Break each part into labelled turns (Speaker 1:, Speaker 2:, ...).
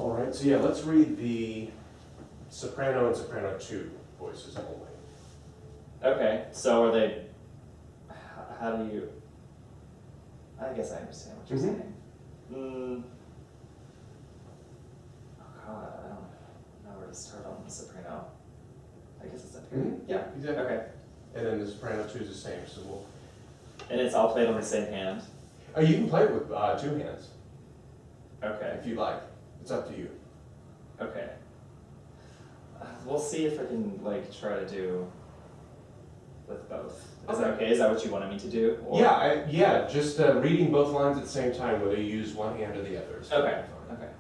Speaker 1: All right, so yeah, let's read the soprano and soprano 2 voices only.
Speaker 2: Okay, so are they, how do you, I guess I understand what you're saying. Oh god, I don't know where to start on the soprano. I guess it's up here.
Speaker 1: Yeah, exactly.
Speaker 2: Okay.
Speaker 1: And then the soprano 2 is the same, so we'll...
Speaker 2: And it's all played on the same hand?
Speaker 1: Oh, you can play it with 2 hands,
Speaker 2: Okay.
Speaker 1: if you like. It's up to you.
Speaker 2: Okay. We'll see if I can, like, try to do with both. Is that okay? Is that what you wanted me to do? Or?
Speaker 1: Yeah, just reading both lines at the same time, whether you use one hand or the other. Is
Speaker 2: Okay,
Speaker 1: fine.
Speaker 2: okay.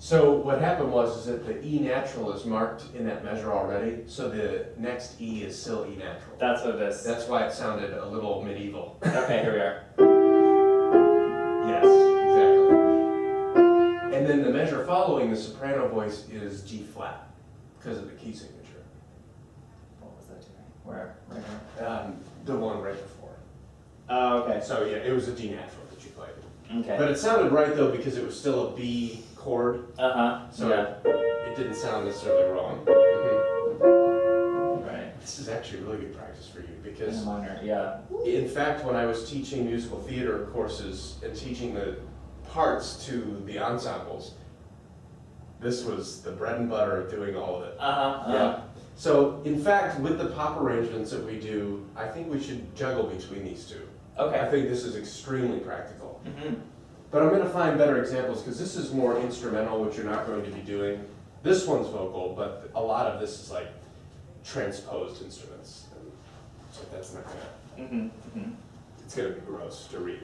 Speaker 1: So what happened was that the E natural is marked in that measure already, so the next E is still E natural.
Speaker 2: That's what it is.
Speaker 1: That's why it sounded a little medieval.
Speaker 2: Okay, here we are.
Speaker 1: Yes, exactly. And then the measure following the soprano voice is G flat, because of the key signature.
Speaker 2: What was that doing? Where? Right here?
Speaker 1: The one right before.
Speaker 2: Oh, okay.
Speaker 1: So yeah, it was a D natural that you played.
Speaker 2: Okay.
Speaker 1: But it sounded right though because it was still a B chord. So
Speaker 2: yeah.
Speaker 1: it didn't sound necessarily wrong.
Speaker 2: Right.
Speaker 1: This is actually really good practice for you because,
Speaker 2: Minor, yeah.
Speaker 1: in fact, when I was teaching musical theater courses and teaching the parts to the ensembles, this was the bread and butter of doing all of it. Yeah. So, in fact, with the pop arrangements that we do, I think we should juggle between these two.
Speaker 2: Okay.
Speaker 1: I think this is extremely practical. But I'm going to find better examples because this is more instrumental, which you're not going to be doing. This one's vocal, but a lot of this is like transposed instruments. And so that's not going to, it's going to be gross to read.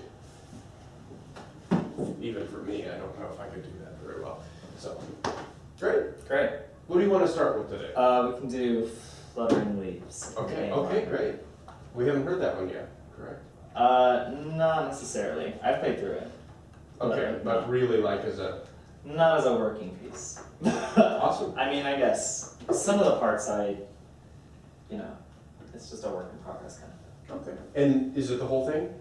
Speaker 1: Even for me, I don't know if I could do that very well. So, great.
Speaker 2: Great.
Speaker 1: What do you want to start with today?
Speaker 2: We can do Fluttering Leaves.
Speaker 1: Okay, great. We haven't heard that one yet, correct?
Speaker 2: Not necessarily. I've played through it.
Speaker 1: Okay, but really like as a...
Speaker 2: Not as a working piece.
Speaker 1: Awesome.
Speaker 2: I mean, I guess some of the parts it's just a work in progress kind of thing.
Speaker 1: Okay. And is it the whole thing?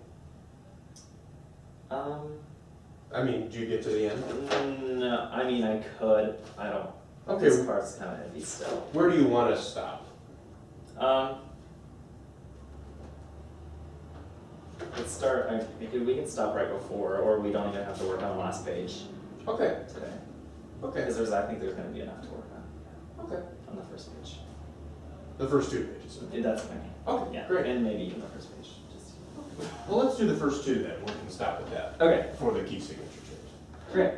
Speaker 2: I
Speaker 1: mean, do you get to the end?
Speaker 2: No, I mean, I could. I don't.
Speaker 1: Okay.
Speaker 2: This part's kind of heavy still.
Speaker 1: Where do you want to stop?
Speaker 2: Let's start. We can stop right before, or we don't even have to work on the last page
Speaker 1: Okay.
Speaker 2: today.
Speaker 1: Okay.
Speaker 2: Because I think there's going to be enough to work on.
Speaker 1: Okay.
Speaker 2: On the first page.
Speaker 1: The first 2 pages.
Speaker 2: That's what I mean.
Speaker 1: Okay,
Speaker 2: Yeah.
Speaker 1: great.
Speaker 2: And maybe even the first page. Just.
Speaker 1: Well, let's do the first 2 then. We can stop at that.
Speaker 2: Okay.
Speaker 1: For the key signature change.
Speaker 2: Great.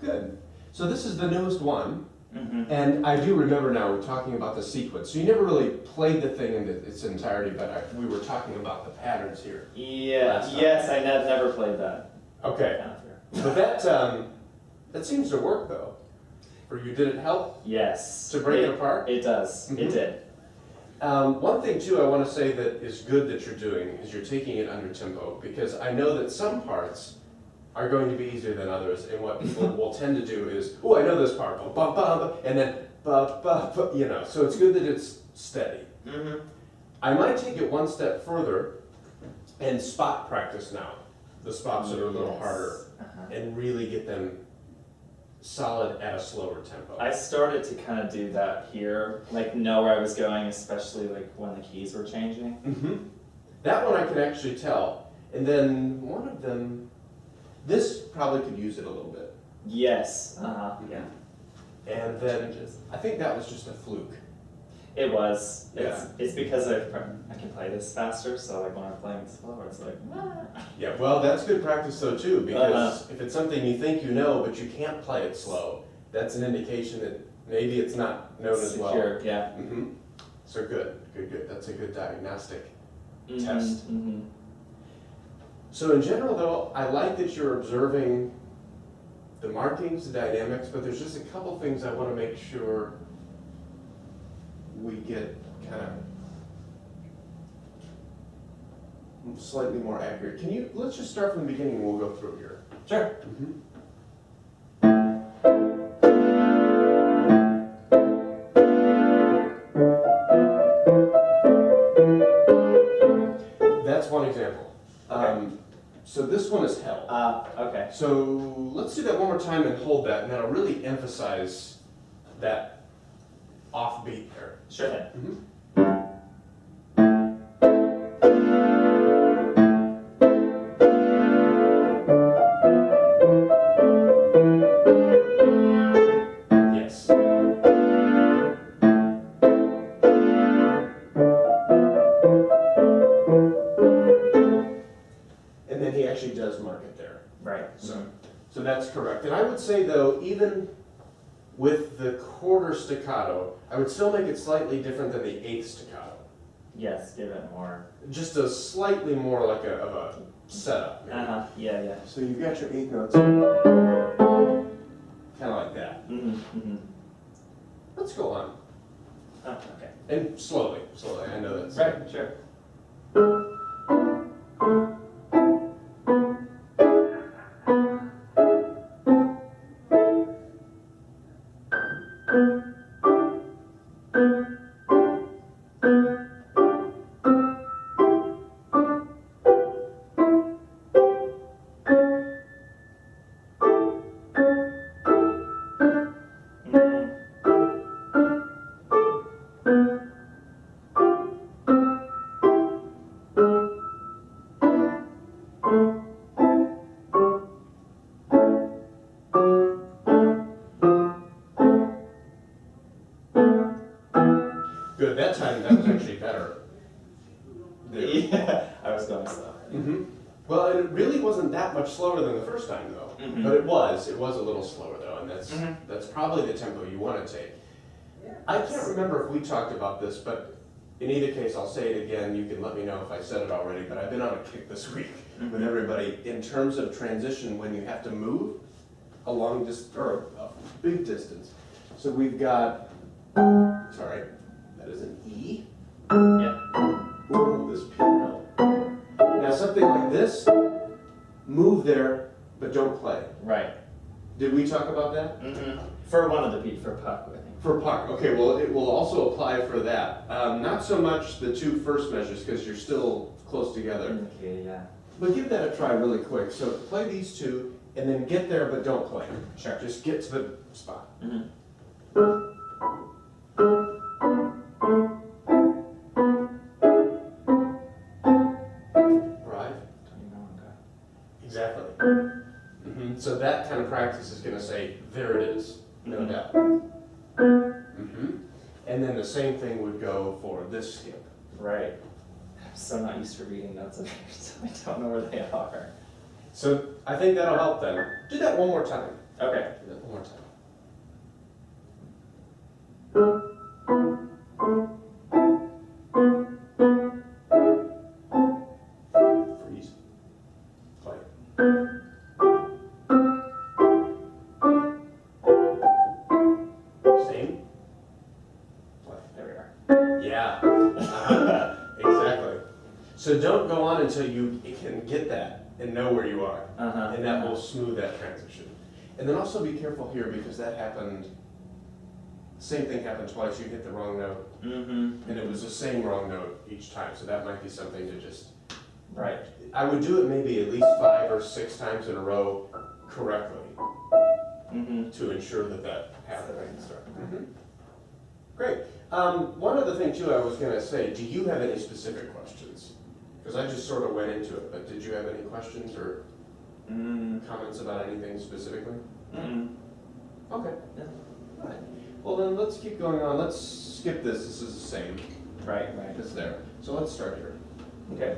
Speaker 1: Good. So this is the newest one,
Speaker 2: Mm-hmm.
Speaker 1: and I do remember now we're talking about the sequence. So you never really played the thing in its entirety, but we were talking about the patterns here.
Speaker 2: Yeah. Yes, I never played that.
Speaker 1: Okay. But that seems to work though. For you, did it help
Speaker 2: Yes.
Speaker 1: to break it apart?
Speaker 2: It does.
Speaker 1: Mhm.
Speaker 2: It did.
Speaker 1: One thing too I want to say that is good that you're doing is you're taking it under tempo, because I know that some parts are going to be easier than others, and what people will tend to do is, oh, I know this part, ba ba ba, and then ba ba ba, you know. So it's good that it's steady.
Speaker 2: Mm-hmm.
Speaker 1: I might take it one step further and spot practice now. The spots that are a little
Speaker 2: Yes.
Speaker 1: harder,
Speaker 2: Uh-huh.
Speaker 1: and really get them solid at a slower tempo.
Speaker 2: I started to kind of do that here, like know where I was going, especially like when the keys were changing.
Speaker 1: Mm-hmm. That one I can actually tell. And then one of them, this probably could use it a little bit.
Speaker 2: Yes. Uh-huh. Yeah.
Speaker 1: And then
Speaker 2: Changes.
Speaker 1: I think that was just a fluke.
Speaker 2: It was.
Speaker 1: Yeah.
Speaker 2: It's because I can play this faster, so like when I'm playing slower, it's like.
Speaker 1: Yeah, well, that's good practice though too, because if it's something you think you know but you can't play it slow, that's an indication that maybe it's not known as well.
Speaker 2: Secure, yeah.
Speaker 1: Mm-hmm. So good. That's a good diagnostic
Speaker 2: Mm-hmm.
Speaker 1: test.
Speaker 2: Mm-hmm.
Speaker 1: So in general though, I like that you're observing the markings, the dynamics, but there's just a couple things I want to make sure we get kind of slightly more accurate. Let's just start from the beginning and we'll go through here.
Speaker 2: Sure.
Speaker 1: That's one example.
Speaker 2: Okay.
Speaker 1: So this one is held.
Speaker 2: Okay.
Speaker 1: So let's do that one more time and hold that, and that'll really emphasize that offbeat there.
Speaker 2: Sure thing.
Speaker 1: Yes. And then he actually does mark it there.
Speaker 2: Right.
Speaker 1: So that's correct. And I would say though, even with the quarter staccato, I would still make it slightly different than the eighth staccato.
Speaker 2: Yes, give it more.
Speaker 1: Just a slightly more like of a setup. maybe.
Speaker 2: Yeah, yeah.
Speaker 1: So you've got your eighth notes, kind of like that.
Speaker 2: Mm-hmm. Mm-hmm.
Speaker 1: Let's go on.
Speaker 2: Oh, okay.
Speaker 1: And slowly. I know that's
Speaker 2: Right, sure.
Speaker 1: good. That time that was actually better. There.
Speaker 2: Yeah, I was going slow.
Speaker 1: Mm-hmm. Well, it really wasn't that much slower than the first time though.
Speaker 2: Mhm.
Speaker 1: But it was a little slower though, and
Speaker 2: Mhm.
Speaker 1: that's probably the tempo you want to take. I can't remember if we talked about this, but in either case, I'll say it again. You can let me know if I said it already, but I've been on a kick this week with everybody in terms of transition when you have to move a long distance or a big distance. So we've got, sorry, that is an E.
Speaker 2: Yeah.
Speaker 1: Ooh, this piano. Now something like this, move there, but don't play.
Speaker 2: Right.
Speaker 1: Did we talk about that?
Speaker 2: Mm-hmm. For one of the beat, for puck, I think.
Speaker 1: For puck, okay, well, it will also apply for that. Not so much the two first measures, because you're still close together.
Speaker 2: Okay, yeah.
Speaker 1: But give that a try really quick. So play these two, and then get there, but don't play.
Speaker 2: Sure.
Speaker 1: Just get to the spot.
Speaker 2: Mm-hmm.
Speaker 1: Right?
Speaker 2: Okay.
Speaker 1: Exactly. So that kind of practice is going to say, there it is, no
Speaker 2: Mhm.
Speaker 1: doubt. And then the same thing would go for this skip.
Speaker 2: Right. I'm so not used to reading notes up here, so I don't know where they are.
Speaker 1: So I think that'll help then. Do that one more time.
Speaker 2: Okay.
Speaker 1: Do that one more time. Freeze. Play. Same. Play.
Speaker 2: There we are.
Speaker 1: Yeah. Exactly. So don't go on until you can get that and know where you are. And that will smooth that transition. And then also be careful here because that happened, same thing happened twice. You hit the wrong note. And it was the same wrong note each time. So that might be something to just,
Speaker 2: Right.
Speaker 1: I would do it maybe at least 5 or 6 times in a row correctly to ensure that that
Speaker 2: That's the
Speaker 1: happened.
Speaker 2: right instruction.
Speaker 1: Great. One other thing too I was going to say, do you have any specific questions? Because I just sort of went into it, but did you have any questions or comments about anything specifically? Okay.
Speaker 2: Yeah.
Speaker 1: All right. Well then let's keep going on. Let's skip this. This is the same
Speaker 2: Right.
Speaker 1: as there. So let's start here.
Speaker 2: Okay.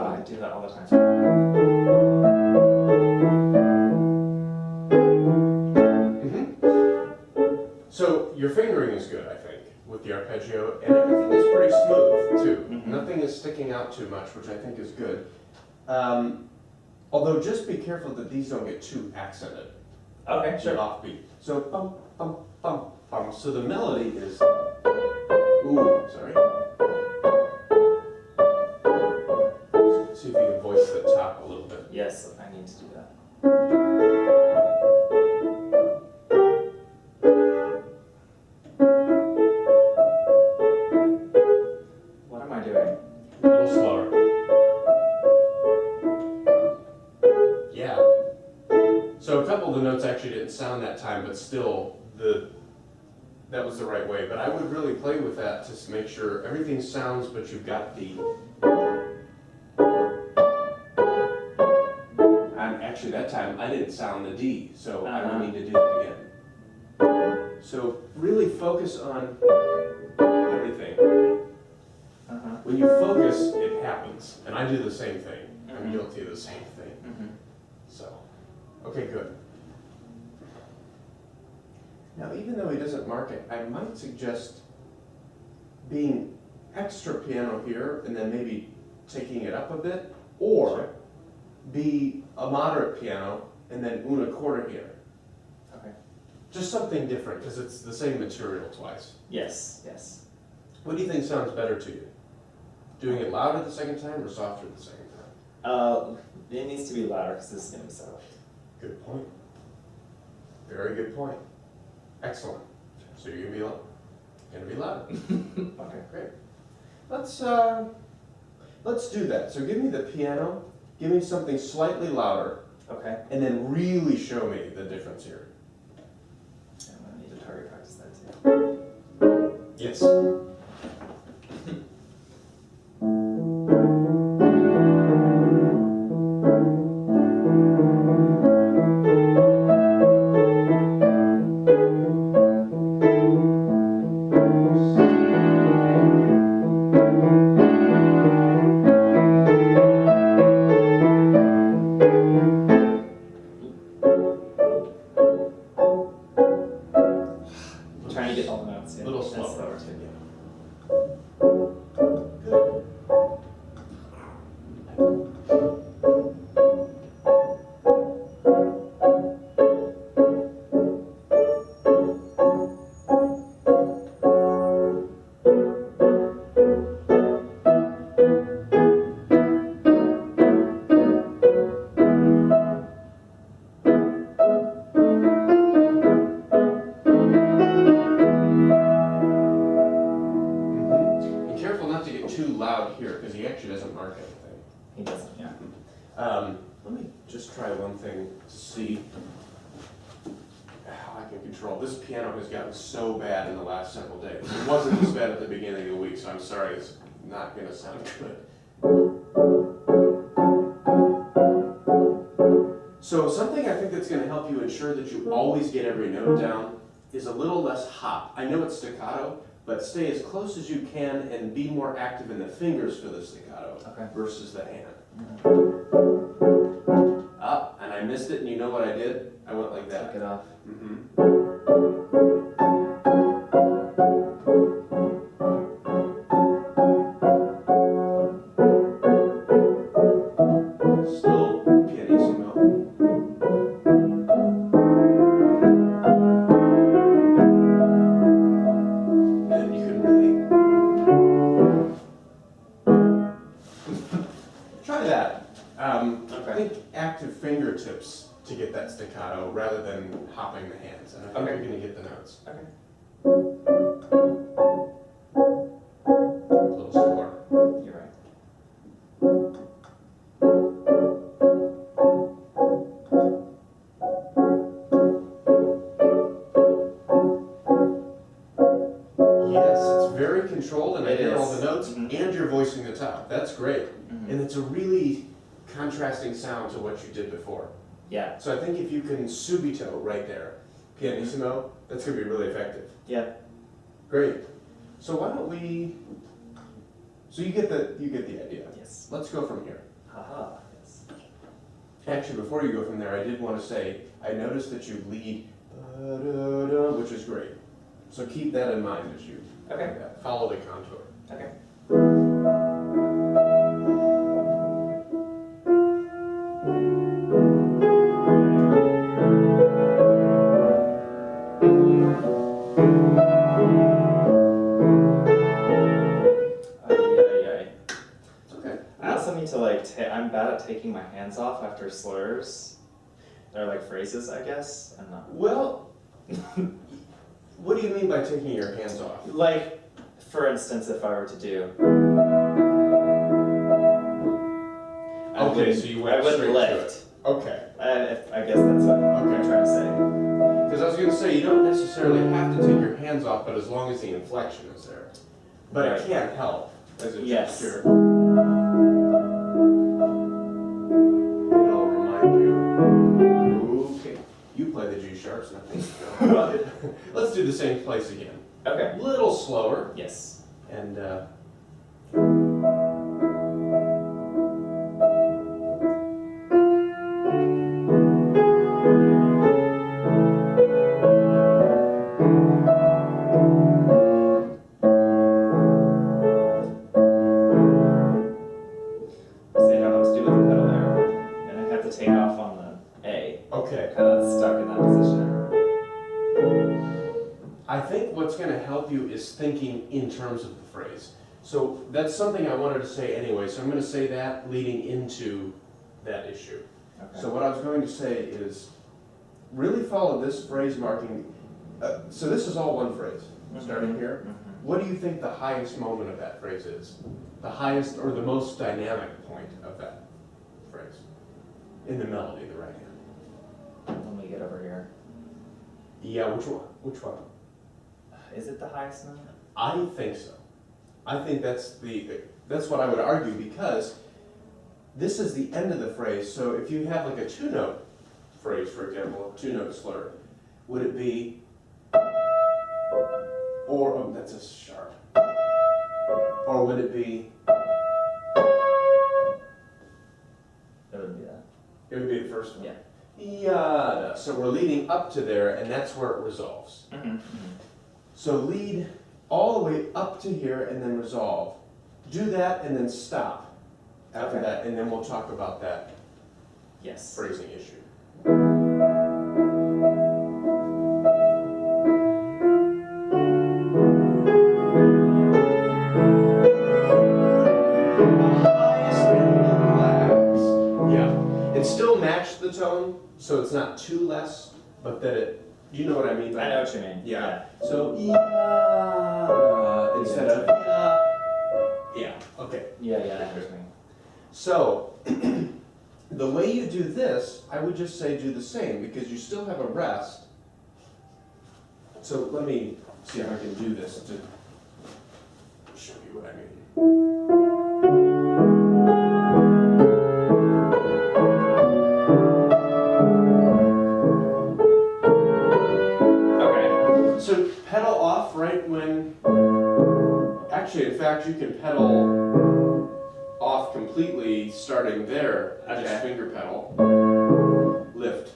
Speaker 2: I do that all the time.
Speaker 1: So your fingering is good, I think, with the arpeggio, and everything is pretty smooth too. Nothing is sticking out too much, which I think is good. Although just be careful that these don't get too accented.
Speaker 2: Okay,
Speaker 1: Too
Speaker 2: sure.
Speaker 1: offbeat. So bum bum bum bum. So the melody is. Ooh, sorry. See if you can voice the top a little bit.
Speaker 2: Yes, I need to do that. What am I doing?
Speaker 1: A little slower. Yeah. So a couple of the notes actually didn't sound that time, but still that was the right way. But I would really play with that to make sure everything sounds, but you've got the. And actually that time I didn't sound the D, so I will need to do that again. So really focus on everything. When you focus, it happens. And I do the same thing. I'm guilty of the same thing. So, okay, good. Now, even though he doesn't mark it, I might suggest being extra piano here and then maybe taking it up a bit, or be a moderate piano and then una quarter here.
Speaker 2: Okay.
Speaker 1: Just something different because it's the same material twice.
Speaker 2: Yes, yes.
Speaker 1: What do you think sounds better to you? Doing it louder the second time or softer the second time?
Speaker 2: It needs to be louder because this is going to be soft.
Speaker 1: Good point. Very good point. Excellent. So you're gonna be louder. Okay, great. Let's do that. So give me the piano. Give me something slightly louder,
Speaker 2: Okay.
Speaker 1: and then really show me the difference here.
Speaker 2: I'm going to need to target practice that too.
Speaker 1: Yes.
Speaker 2: Trying to get all the notes. Yeah.
Speaker 1: Little
Speaker 2: That's
Speaker 1: slower.
Speaker 2: slower too.
Speaker 1: Be careful not to get too loud here, because he actually doesn't mark anything.
Speaker 2: He doesn't, yeah.
Speaker 1: Let me just try one thing to see how I can control. This piano has gotten so bad in the last several days. It wasn't this bad at the beginning of the week, so I'm sorry it's not going to sound good. So something I think that's going to help you ensure that you always get every note down is a little less hop. I know it's staccato, but stay as close as you can and be more active in the fingers for the staccato versus the hand. Up, and I missed it, and you know what I did? I went like that.
Speaker 2: Take it off.
Speaker 1: Still pianissimo. Then you can really try that. I think active fingertips to get that staccato rather than hopping the hands, and I think you're going to get the notes.
Speaker 2: Okay.
Speaker 1: A little slower.
Speaker 2: You're right.
Speaker 1: Yes, it's very controlled, and I
Speaker 2: It
Speaker 1: hear all
Speaker 2: is.
Speaker 1: the notes,
Speaker 2: Mhm.
Speaker 1: and you're voicing the top. That's great.
Speaker 2: Mhm.
Speaker 1: And it's a really contrasting sound to what you did before.
Speaker 2: Yeah.
Speaker 1: So I think if you can subito right there, pianissimo, that's going to be really effective.
Speaker 2: Yeah.
Speaker 1: Great. So why don't we, so you get the idea.
Speaker 2: Yes.
Speaker 1: Let's go from here.
Speaker 2: Haha. Yes.
Speaker 1: Actually, before you go from there, I did want to say, I noticed that you lead, ba-da-da, which is great. So keep that in mind as you
Speaker 2: Okay.
Speaker 1: follow the contour.
Speaker 2: Okay.
Speaker 1: Okay.
Speaker 2: I also need to like, I'm bad at taking my hands off after slurs. They're like phrases, I guess. I'm not.
Speaker 1: Well, what do you mean by taking your hands off?
Speaker 2: Like, for instance, if I were to do.
Speaker 1: Okay, so you went
Speaker 2: I wouldn't
Speaker 1: straight to
Speaker 2: lift.
Speaker 1: it. Okay.
Speaker 2: I guess that's what I'm trying to say.
Speaker 1: Because I was going to say, you don't necessarily have to take your hands off, but as long as the inflection is there. But
Speaker 2: Right.
Speaker 1: it can't help as a
Speaker 2: Yes.
Speaker 1: gesture. It'll remind you. Okay, you play the G sharps, not me. Let's do the same place again.
Speaker 2: Okay.
Speaker 1: A little slower,
Speaker 2: Yes.
Speaker 1: and
Speaker 2: See, I don't know what to do with the pedal there. And I have to take off on the A.
Speaker 1: okay.
Speaker 2: Kind of stuck in that position.
Speaker 1: I think what's going to help you is thinking in terms of the phrase. So that's something I wanted to say anyway, so I'm going to say that leading into that issue.
Speaker 2: Okay.
Speaker 1: So what I was going to say is really follow this phrase marking. So this is all one phrase, starting here. What do you think the highest moment of that phrase is? The highest or the most dynamic point of that phrase? In the melody, the right hand.
Speaker 2: Let me get over here.
Speaker 1: Yeah, which one? Which one?
Speaker 2: Is it the highest note?
Speaker 1: I think so. I think that's what I would argue, because this is the end of the phrase. So if you have like a two-note phrase, for example, a two-note slur, would it be, or, oh, that's a sharp, or would it be,
Speaker 2: It would be that.
Speaker 1: it would be the first one.
Speaker 2: Yeah.
Speaker 1: Yada. So we're leading up to there, and that's where it resolves. So lead all the way up to here and then resolve. Do that and then stop after
Speaker 2: Okay.
Speaker 1: that, and then we'll talk about that
Speaker 2: Yes.
Speaker 1: phrasing issue. And still match the tone, so it's not too less, but that it, you know what I mean by
Speaker 2: I know what you mean.
Speaker 1: Yeah. So, instead of, yeah, okay.
Speaker 2: Yeah, I know what you mean.
Speaker 1: So, the way you do this, I would just say do the same, because you still have a rest. So let me see if I can do this to show you what I mean. fact, you can pedal off completely, starting there, just
Speaker 2: Okay.
Speaker 1: finger pedal, lift.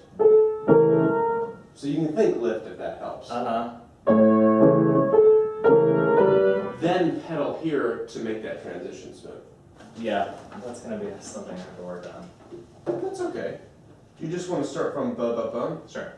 Speaker 1: So you can think lift if that helps. Then pedal here to make that transition smooth.
Speaker 2: Yeah, that's gonna be something I have to work on.
Speaker 1: That's okay. You just want to start from ba ba bum.
Speaker 2: Sure.